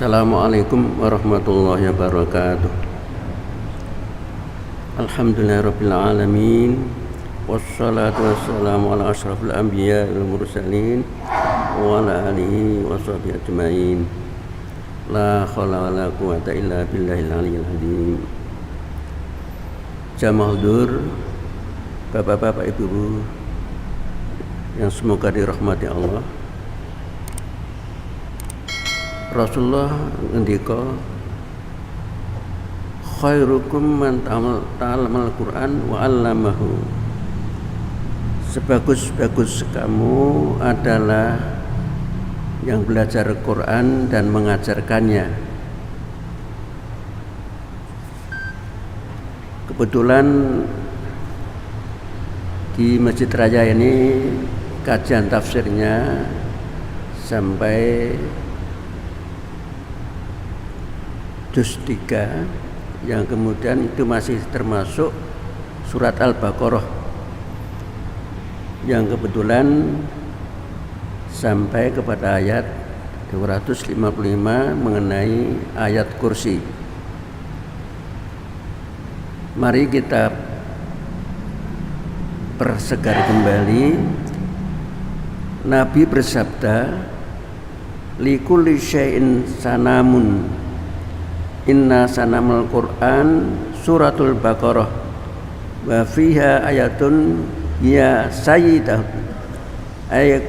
Assalamualaikum warahmatullahi wabarakatuh. Alhamdulillahirabbil alamin. Wassalatu wassalamu ala asyrafil anbiya wal mursalin wa ala alihi washabbihi ajmain. La haula wala quwwata illa billahil aliyyil azim. Jamaah hudur, bapak-bapak, ibu-ibu yang semoga dirahmati Allah. Rasulullah ngendika, khairukum man ta'allamal Qur'an wa 'allamahu. Sebagus-bagus kamu adalah yang belajar Quran dan mengajarkannya. Kebetulan di Masjid Raya ini kajian tafsirnya sampai juz 3, yang kemudian itu masih termasuk surat Al-Baqarah, yang kebetulan sampai kepada ayat 255 mengenai ayat kursi. Mari kita persegar kembali. Nabi bersabda, likulli syai'in sanamun, inna sanamal Qur'an suratul Baqarah wa fiha ayatun ya sayyidah, ayat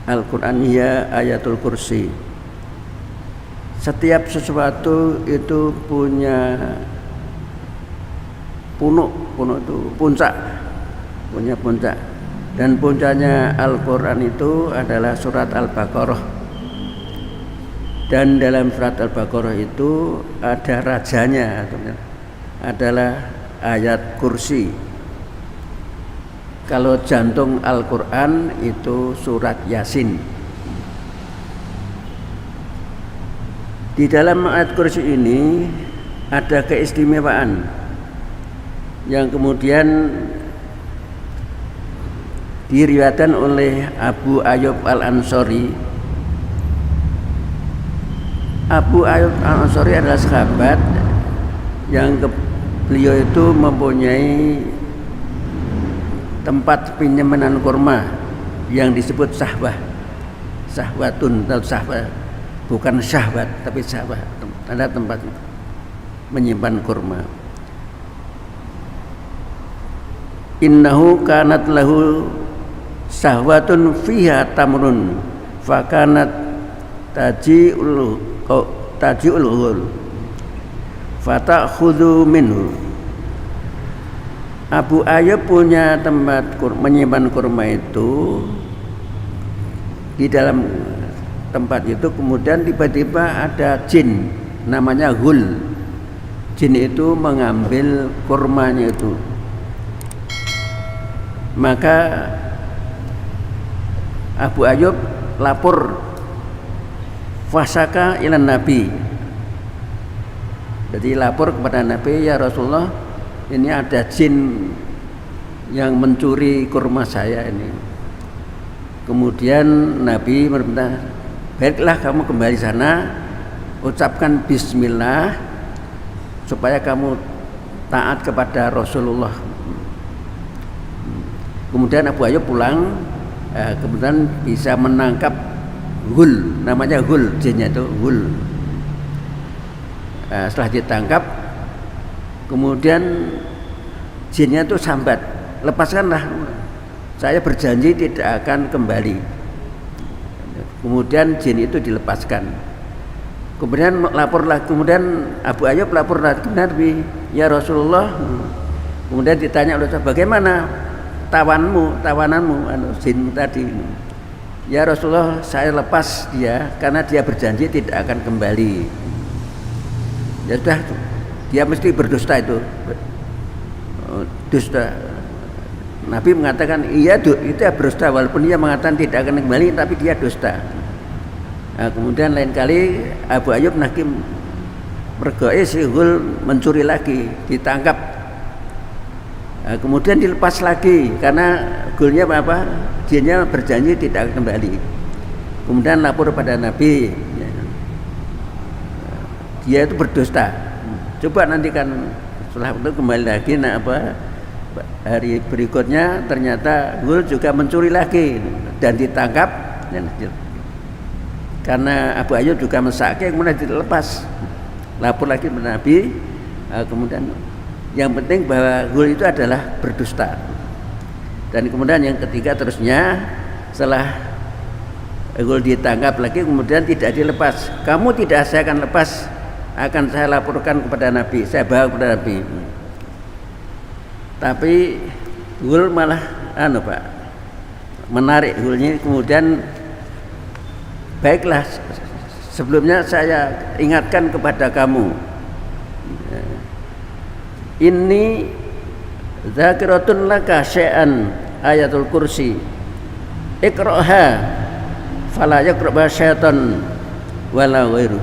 Al-Quran ya ayatul kursi. Setiap sesuatu itu punya punuk itu puncak, punya puncak, dan puncaknya Al-Quran itu adalah surat Al-Baqarah. Dan dalam surat Al-Baqarah itu ada rajanya, adalah ayat kursi. Kalau jantung Al-Quran itu surat Yasin. Di dalam ayat kursi ini ada keistimewaan yang kemudian diriwayatkan oleh Abu Ayyub Al-Ansari. Abu Ayyub Al-Ansari adalah sahabat yang beliau itu mempunyai tempat penyimpanan kurma yang disebut sahwah, sahwatun atau sahwah, bukan syahwat tapi sahwah, ada tempat menyimpan kurma. Innahu kanat lahu sahwatun fiha tamrun fakanat taji'ul ghul fatakhudhu minhu. Abu Ayyub punya tempat menyimpan kurma itu. Di dalam tempat itu kemudian tiba-tiba ada jin namanya ghul. Jin itu mengambil kurmanya itu. Maka Abu Ayyub lapor fasaka ilan Nabi. Jadi lapor kepada Nabi, ya Rasulullah, ini ada jin yang mencuri kurma saya ini. Kemudian Nabi meminta, baiklah kamu kembali sana, ucapkan bismillah supaya kamu taat kepada Rasulullah. Kemudian Abu Ayyub pulang, kemudian bisa menangkap ghul, namanya ghul, jinnya itu ghul. Setelah ditangkap, kemudian jinnya itu sambat, lepaskanlah, saya berjanji tidak akan kembali. Kemudian jin itu dilepaskan. Kemudian kemudian Abu Ayyub lapor lagi ke Nabi, ya Rasulullah. Kemudian ditanya oleh sahabat, bagaimana tawananmu jin tadi? Ya Rasulullah, saya lepas dia karena dia berjanji tidak akan kembali. Ya sudah, dia mesti berdusta itu, dusta. Nabi mengatakan iya, itu berdusta, walaupun dia mengatakan tidak akan kembali, tapi dia dusta. Nah, kemudian lain kali Abu Ayyub nakim mergoe si ghul mencuri lagi, ditangkap. Nah, kemudian dilepas lagi karena ghulnya apa? Jinnya berjanji tidak akan kembali. Kemudian lapor pada Nabi. dia itu berdusta. Coba nanti kan setelah itu kembali lagi hari berikutnya ternyata Ghul juga mencuri lagi dan ditangkap karena Abu Ayyub juga mensake, kemudian dilepas, lapor lagi ke Nabi. Kemudian yang penting bahwa Ghul itu adalah berdusta. Dan kemudian yang ketiga terusnya setelah Ghul ditangkap lagi kemudian tidak dilepas, kamu tidak, saya akan lepas, akan saya laporkan kepada Nabi, saya bawa kepada Nabi. Tapi Ghul malah Pak, menarik Ghulnya, kemudian baiklah, sebelumnya saya ingatkan kepada kamu, ini zakiratun laka syai'an ayatul kursi iqra'ha fala yaqra'ba syaitan wala ghairu.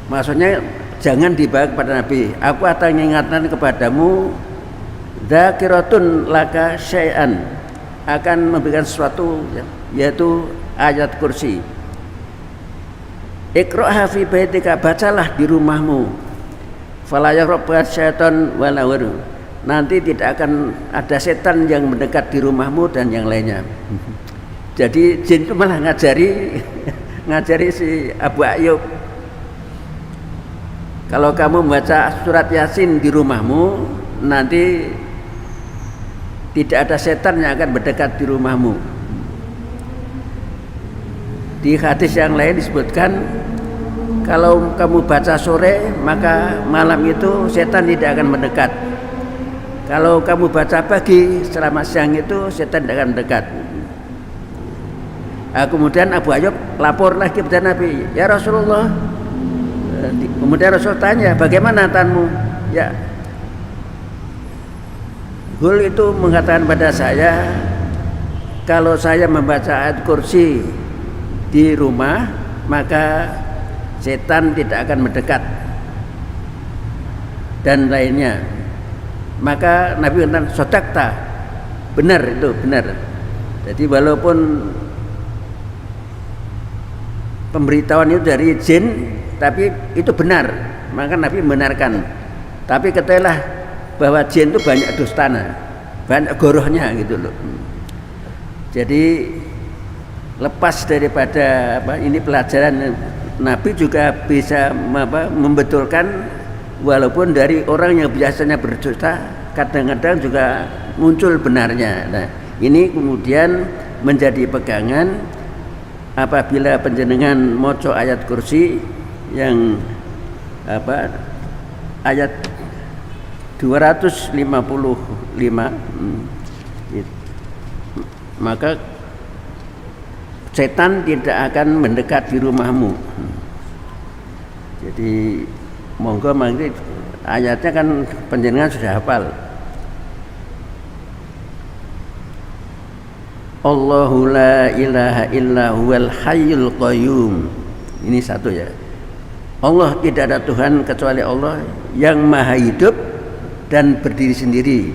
Maksudnya jangan dibawa kepada Nabi, aku akan mengingatkan kepadamu zakiratun laka syai'an, akan memberikan sesuatu yaitu ayat kursi. Iqra'ha fi baitika, bacalah di rumahmu. Fala yaqrab syaitan wala ghairu, nanti tidak akan ada setan yang mendekat di rumahmu dan yang lainnya. Jadi jin itu malah ngajari si Abu Ayyub, kalau kamu membaca surat Yasin di rumahmu, nanti tidak ada setan yang akan mendekat di rumahmu. Di hadis yang lain disebutkan, kalau kamu baca sore, maka malam itu setan tidak akan mendekat. Kalau kamu baca pagi, selama siang itu setan tidak akan mendekat. Kemudian Abu Ayyub lapor lagi kepada Nabi, ya Rasulullah. Kemudian Rasul tanya, bagaimana tanmu? Ya, Ghul itu mengatakan pada saya, kalau saya membaca ayat kursi di rumah, maka setan tidak akan mendekat dan lainnya. Maka Nabi katakan, sodakta, benar itu, benar. Jadi walaupun pemberitahuan itu dari jin, tapi itu benar, maka Nabi membenarkan. Tapi ketahuilah bahwa jin itu banyak dustana, banyak gorohnya gitu loh. Jadi lepas daripada ini pelajaran, Nabi juga bisa membetulkan, walaupun dari orang yang biasanya berdusta kadang-kadang juga muncul benarnya. Nah, ini kemudian menjadi pegangan apabila panjenengan maca ayat kursi yang ayat 255, maka setan tidak akan mendekat di rumahmu. Jadi monggo mangke ayatnya kan panjenengan sudah hafal. Allahu la ilaha illa huwal hayyul qayyum. Ini satu ya. Allah tidak ada Tuhan kecuali Allah yang maha hidup dan berdiri sendiri.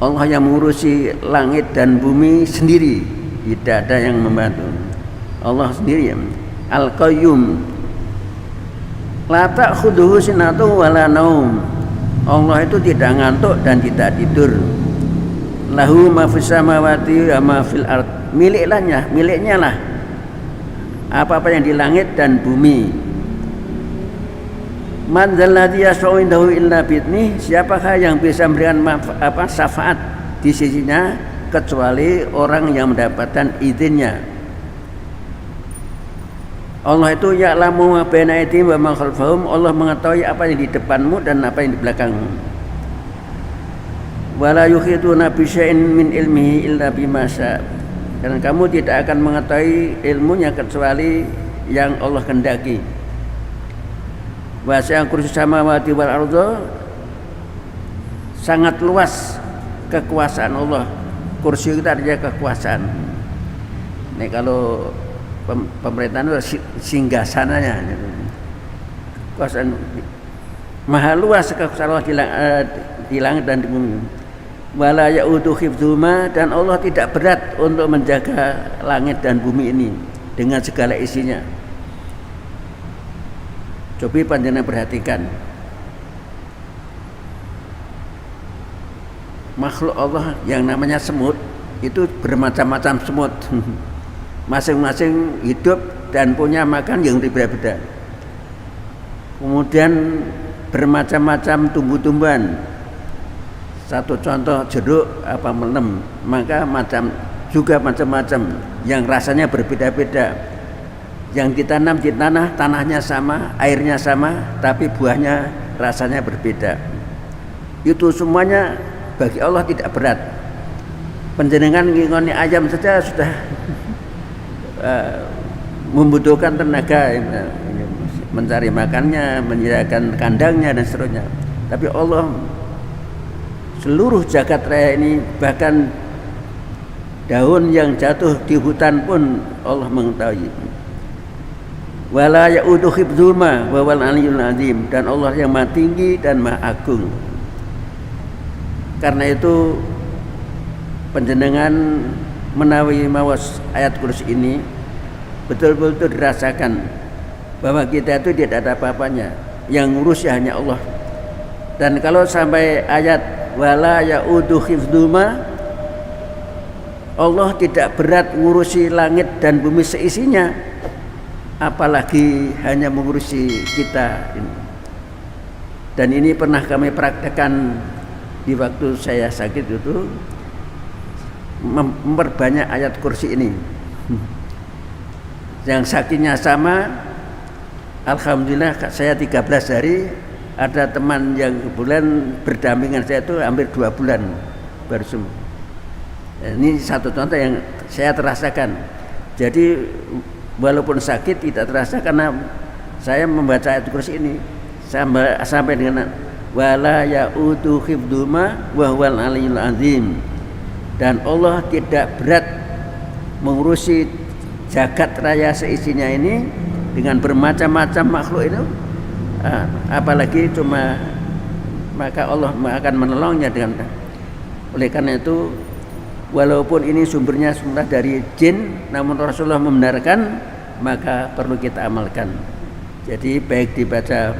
Allah yang mengurusi langit dan bumi sendiri, tidak ada yang membantu. Allah sendiri ya. Al-Qayyum, la ta'khudhuhu sinatun wala naum. Allah itu tidak ngantuk dan tidak tidur. Lahu ma fis samawati wa ma fil ard. Miliknya lah apa-apa yang di langit dan bumi. Man dzalladzi yashfa'u indahu illa bi'idnih, siapakah yang bisa memberikan syafaat di sisinya kecuali orang yang mendapatkan izinnya. Allah itu ya'lamu ma baina aydihim wa ma khalfahum, Allah mengetahui apa yang di depanmu dan apa yang di belakangmu. Wala yuhituna bi syai'in min ilmihi illa bima syaa, dan kamu tidak akan mengetahui ilmunya kecuali yang Allah kehendaki. Wasi'a kursi samawati wal ardh, sangat luas kekuasaan Allah. Kursi itu artinya kekuasaan. Ini kalau pemerintahan itu singgasananya, kekuasaan maha luas kekuasaan Allah di langit dan di bumi. Wala ya'udu hifdzuhuma, dan Allah tidak berat untuk menjaga langit dan bumi ini dengan segala isinya. Coba panjenengan perhatikan. Makhluk Allah yang namanya semut itu bermacam-macam semut. Masing-masing hidup dan punya makan yang berbeda-beda. Kemudian bermacam-macam tumbuh-tumbuhan. Satu contoh jeruk apa melem, maka juga macam-macam yang rasanya berbeda-beda. Yang ditanam di tanah, tanahnya sama, airnya sama, tapi buahnya rasanya berbeda. Itu semuanya bagi Allah tidak berat. Panjenengan ngingoni ayam saja sudah membutuhkan tenaga mencari makannya, menyediakan kandangnya dan seterusnya. Tapi Allah seluruh jagat raya ini, bahkan daun yang jatuh di hutan pun Allah mengetahui. Wala ya'udu hifdzuma wa wal aliyyul azim, dan Allah yang Maha Tinggi dan Maha Agung. Karena itu panjenengan menawi mawas ayat kursi ini betul-betul dirasakan bahwa kita itu tidak ada apa-apanya, yang ngurus ya hanya Allah. Dan kalau sampai ayat wala ya'udu hifdzuma, Allah tidak berat ngurusi langit dan bumi seisinya, apalagi hanya mengurusi kita ini. Dan ini pernah kami praktekkan di waktu saya sakit itu, memperbanyak ayat kursi ini. Yang sakitnya sama, alhamdulillah saya 13 hari, ada teman yang kebetulan berdampingan saya itu hampir 2 bulan baru sembuh. Ini satu contoh yang saya terasakan. Jadi walaupun sakit tidak terasa karena saya membaca ayat kursi ini sampai dengan wala ya'udu hifdzuma wa huwal aliyyul azim, dan Allah tidak berat mengurusi jagat raya seisinya ini dengan bermacam-macam makhluk itu, apalagi cuma maka Allah akan menolongnya dengan. Oleh karena itu walaupun ini sumbernya semula dari jin, namun Rasulullah membenarkan, maka perlu kita amalkan. Jadi baik dibaca,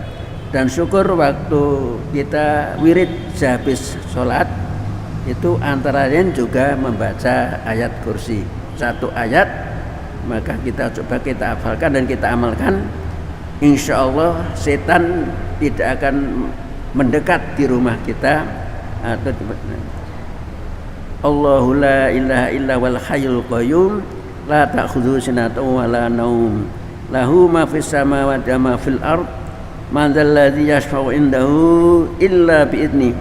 dan syukur waktu kita wirid sehabis sholat itu antara lain juga membaca ayat kursi, satu ayat, maka kita coba kita hafalkan dan kita amalkan. Insya Allah setan tidak akan mendekat di rumah kita atau Allahu la ilaha illa wal hayyul qayyum la ta'khudhuhu sinatun wa la naum lahu ma fis samawati wa ma fil ard man dzal ladzi yashfa'u indahu illa bi idzni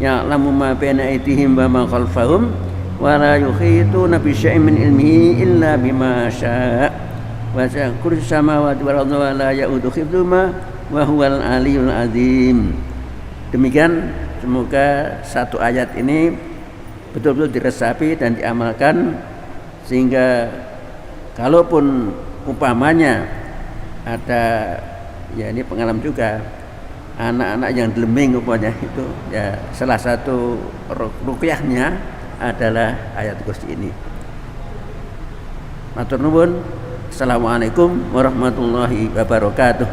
ya'lamu ma baina aydihim wa ma khalfahum wa la yuhituna bi syai'in min ilmihi illa bima syaa' wa sa'a kursi samawati wal ardi wa la ya'udu hifdzuma wa huwal aliyyul azim. Demikian, semoga satu ayat ini betul-betul diresapi dan diamalkan, sehingga kalaupun umpamanya ada, ya ini pengalaman juga, anak-anak yang deleming umpamanya itu, ya salah satu ruqyahnya adalah ayat kursi ini. Matur nuwun. Assalamualaikum warahmatullahi wabarakatuh.